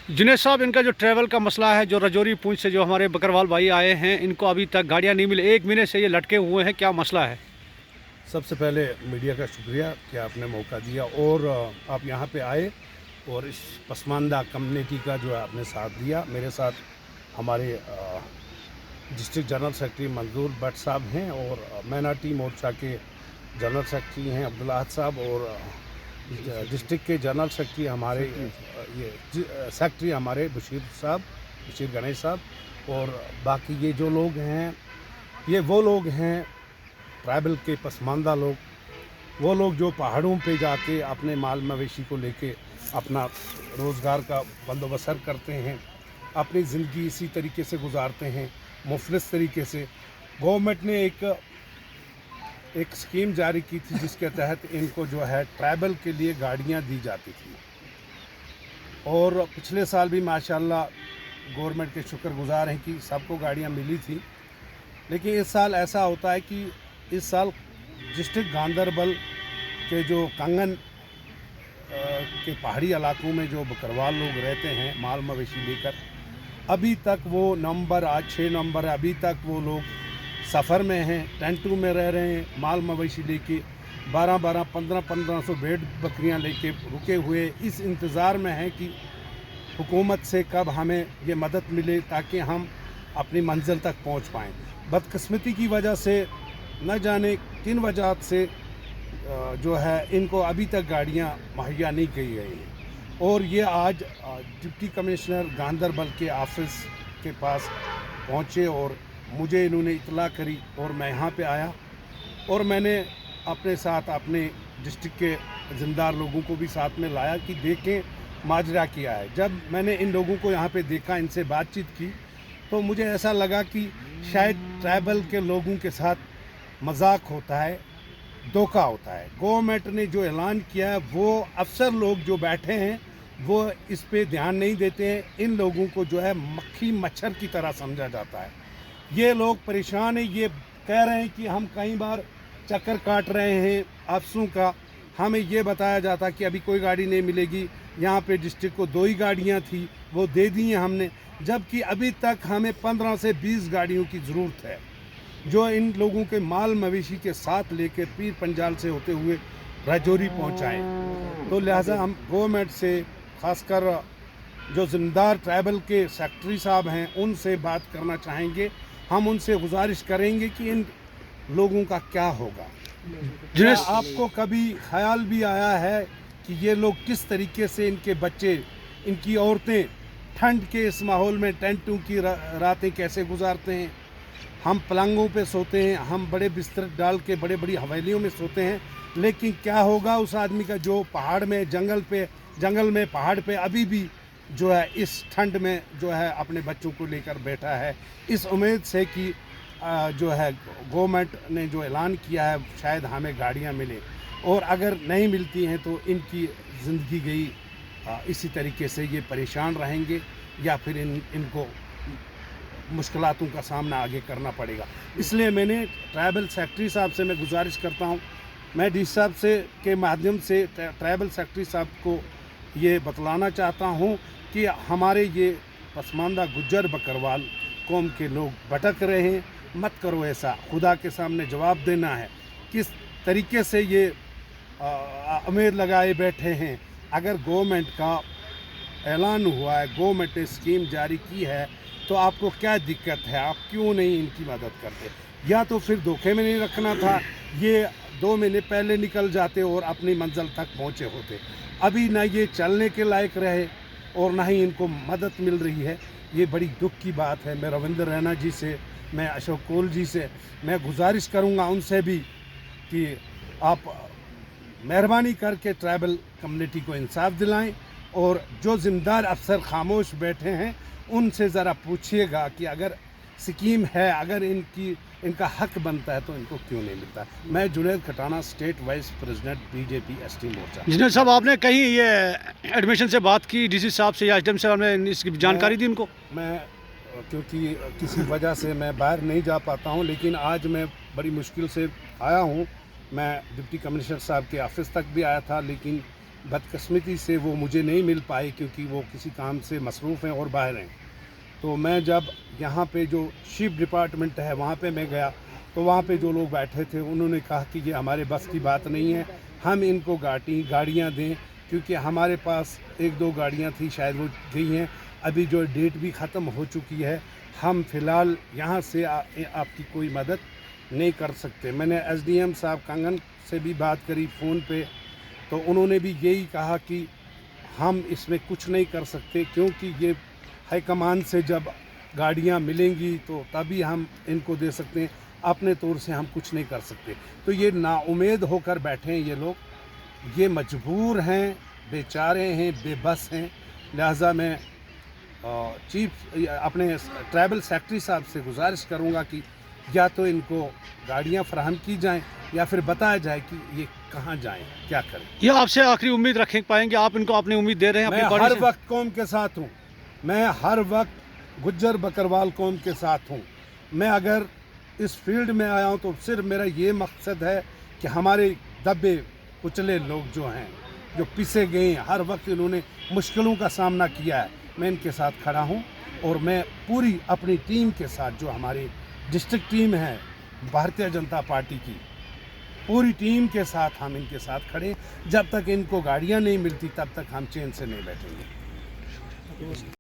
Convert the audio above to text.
जुनैद साहब, इनका जो ट्रैवल का मसला है, जो रजौरी पूंछ से जो हमारे बकरवाल भाई आए हैं, इनको अभी तक गाड़ियां नहीं मिली। 1 महीने से ये लटके हुए हैं, क्या मसला है? सबसे पहले मीडिया का शुक्रिया कि आपने मौका दिया और आप यहाँ पे आए और इस पसमानदा कम्युनिटी का जो है आपने साथ दिया। मेरे साथ हमारे डिस्ट्रिक्ट जनरल सेक्रेटरी मंजूर भट्ट साहब हैं और माइनॉरिटी मोर्चा के जनरल सेक्रेटरी हैं अब्दुल्ला अहद साहब और डिस्ट्रिक्ट के जनरल सेक्रेटरी हमारे सेक्रेटरी हमारे बशीर गणेश साहब और बाकी ये जो लोग हैं, ये वो लोग हैं ट्राइबल के पसमानदा लोग, वो लोग जो पहाड़ों पे जाके अपने माल मवेशी को लेके अपना रोज़गार का बंदोबस्त करते हैं, अपनी ज़िंदगी इसी तरीके से गुजारते हैं मुफलिस तरीके से। गवर्नमेंट ने एक स्कीम जारी की थी जिसके तहत इनको जो है ट्राइबल के लिए गाड़ियां दी जाती थी और पिछले साल भी माशाल्लाह गवर्नमेंट के शुक्रगुजार हैं कि सबको गाड़ियां मिली थी। लेकिन इस साल ऐसा होता है कि इस साल डिस्ट्रिक्ट गांदरबल के जो कंगन के पहाड़ी इलाकों में जो बकरवाल लोग रहते हैं माल मवेशी लेकर, अभी तक वो नवंबर, आज 6 नवंबर है, अभी तक वो लोग सफ़र में हैं, टेंटों में रह रहे हैं, माल मवेशी लेके 12-12, 1500 भेड़ बकरियां लेके रुके हुए इस इंतज़ार में हैं कि हुकूमत से कब हमें ये मदद मिले ताकि हम अपनी मंजिल तक पहुंच पाएँ। बदकिस्मती की वजह से न जाने किन वजह से जो है इनको अभी तक गाड़ियां मुहैया नहीं की गई हैं और ये आज डिप्टी कमिश्नर गांदरबल के ऑफिस के पास पहुंचे और मुझे इन्होंने इतला करी और मैं यहाँ पे आया और मैंने अपने साथ अपने डिस्ट्रिक्ट के ज़िम्मेदार लोगों को भी साथ में लाया कि देखें माजरा किया है। जब मैंने इन लोगों को यहाँ पे देखा, इनसे बातचीत की, तो मुझे ऐसा लगा कि शायद ट्राइबल के लोगों के साथ मजाक होता है, धोखा होता है। गवर्नमेंट ने जो ऐलान किया है वो अफसर लोग जो बैठे हैं वो इस पे ध्यान नहीं देते हैं। इन लोगों को जो है मक्खी मच्छर की तरह समझा जाता है। ये लोग परेशान हैं, ये कह रहे हैं कि हम कई बार चक्कर काट रहे हैं अफसरों का, हमें ये बताया जाता कि अभी कोई गाड़ी नहीं मिलेगी। यहाँ पे डिस्ट्रिक्ट को 2 ही गाड़ियाँ थी, वो दे दी हैं हमने, जबकि अभी तक हमें 15 से 20 गाड़ियों की ज़रूरत है जो इन लोगों के माल मवेशी के साथ लेकर पीर पंजाल से होते हुए राजौरी पहुँचाएँ। तो लिहाजा हम गवर्नमेंट से, ख़ासकर जो ज़िम्मेदार ट्राइबल के सेक्रेटरी साहब हैं, उनसे बात करना चाहेंगे। हम उनसे गुजारिश करेंगे कि इन लोगों का क्या होगा। क्या आपको कभी ख्याल भी आया है कि ये लोग किस तरीके से, इनके बच्चे, इनकी औरतें ठंड के इस माहौल में टेंटों की रातें कैसे गुजारते हैं? हम पलंगों पे सोते हैं, हम बड़े बिस्तर डाल के बड़े बड़ी हवेलियों में सोते हैं, लेकिन क्या होगा उस आदमी का जो पहाड़ में, जंगल में, पहाड़ पे अभी भी जो है इस ठंड में जो है अपने बच्चों को लेकर बैठा है, इस उम्मीद से कि जो है गवर्नमेंट ने जो ऐलान किया है शायद हमें गाड़ियां मिले, और अगर नहीं मिलती हैं तो इनकी ज़िंदगी गई इसी तरीके से ये परेशान रहेंगे या फिर इनको मुश्किलातों का सामना आगे करना पड़ेगा। इसलिए मैंने ट्राइबल सेक्रेटरी साहब से मैं गुजारिश करता हूँ, मैं डी साहब से के माध्यम से ट्राइबल सेक्रेटरी साहब को ये बतलाना चाहता हूँ कि हमारे ये पसमानदा गुज्जर बकरवाल कौम के लोग भटक रहे हैं, मत करो ऐसा। खुदा के सामने जवाब देना है किस तरीके से ये उम्मीद लगाए बैठे हैं। अगर गवर्नमेंट का ऐलान हुआ है, गवर्नमेंट ने स्कीम जारी की है, तो आपको क्या दिक्कत है? आप क्यों नहीं इनकी मदद करते? या तो फिर धोखे में नहीं रखना था, ये 2 महीने पहले निकल जाते और अपनी मंजिल तक पहुँचे होते। अभी ना ये चलने के लायक रहे और ना ही इनको मदद मिल रही है। ये बड़ी दुख की बात है। मैं रविंद्र रैना जी से, मैं अशोक कोल जी से मैं गुजारिश करूंगा उनसे भी कि आप मेहरबानी करके ट्राइबल कम्युनिटी को इंसाफ दिलाएं और जो ज़िम्मेदार अफसर खामोश बैठे हैं उनसे ज़रा पूछिएगा कि अगर स्कीम है, अगर इनका हक बनता है तो इनको क्यों नहीं मिलता। मैं Junaid Khatana, state vice president BJP ST Morcha. Junaid साहब, आपने कहीं ये एडमिशन से बात की डीसी साहब से या एसडीएम साहब ने इसकी जानकारी दी उनको? मैं क्योंकि किसी वजह से मैं बाहर नहीं जा पाता हूं, लेकिन आज मैं बड़ी मुश्किल से आया हूं। मैं डिप्टी कमिश्नर साहब के ऑफिस तक भी आया था, लेकिन बदकिस्मती से वो मुझे नहीं मिल पाए क्योंकि वो किसी काम से मसरूफ़ हैं और बाहर हैं। तो मैं जब यहाँ पे जो शिप डिपार्टमेंट है वहाँ पे मैं गया तो वहाँ पे जो लोग बैठे थे उन्होंने कहा कि ये हमारे बस की बात नहीं है, हम इनको गाड़ियाँ दें, क्योंकि हमारे पास 1-2 गाड़ियाँ थी, शायद वो गई हैं, अभी जो डेट भी ख़त्म हो चुकी है। हम फ़िलहाल यहाँ से आपकी कोई मदद नहीं कर सकते। मैंने एसडीएम साहब कांगन से भी बात करी फ़ोन पे, तो उन्होंने भी यही कहा कि हम इसमें कुछ नहीं कर सकते, क्योंकि ये हाईकमान से जब गाड़ियाँ मिलेंगी तो तभी हम इनको दे सकते हैं, अपने तौर से हम कुछ नहीं कर सकते। तो ये नाउम्मीद होकर बैठे हैं ये लोग, ये मजबूर हैं, बेचारे हैं, बेबस हैं। लिहाजा मैं चीफ अपने ट्रैवल सेक्रेटरी साहब से गुजारिश करूँगा कि या तो इनको गाड़ियाँ फराहम की जाएं या फिर बताया जाए कि ये कहाँ जाएं, क्या करें। ये आपसे आखिरी उम्मीद रख पाएंगे, आप इनको अपनी उम्मीद दे रहे हैं? मैं अपनी हर बॉडी से? वक्त कौम के साथ हूँ, मैं हर वक्त गुज्जर बकरवाल कौम के साथ हूँ। मैं अगर इस फील्ड में आया हूँ तो सिर्फ मेरा ये मकसद है कि हमारे दबे कुचले लोग जो हैं, जो पिसे गए हैं, हर वक्त इन्होंने मुश्किलों का सामना किया है, मैं इनके साथ खड़ा हूँ। और मैं पूरी अपनी टीम के साथ, जो हमारी डिस्ट्रिक्ट टीम है भारतीय जनता पार्टी की, पूरी टीम के साथ हम इनके साथ खड़े। जब तक इनको गाड़ियाँ नहीं मिलती तब तक हम चैन से नहीं बैठेंगे।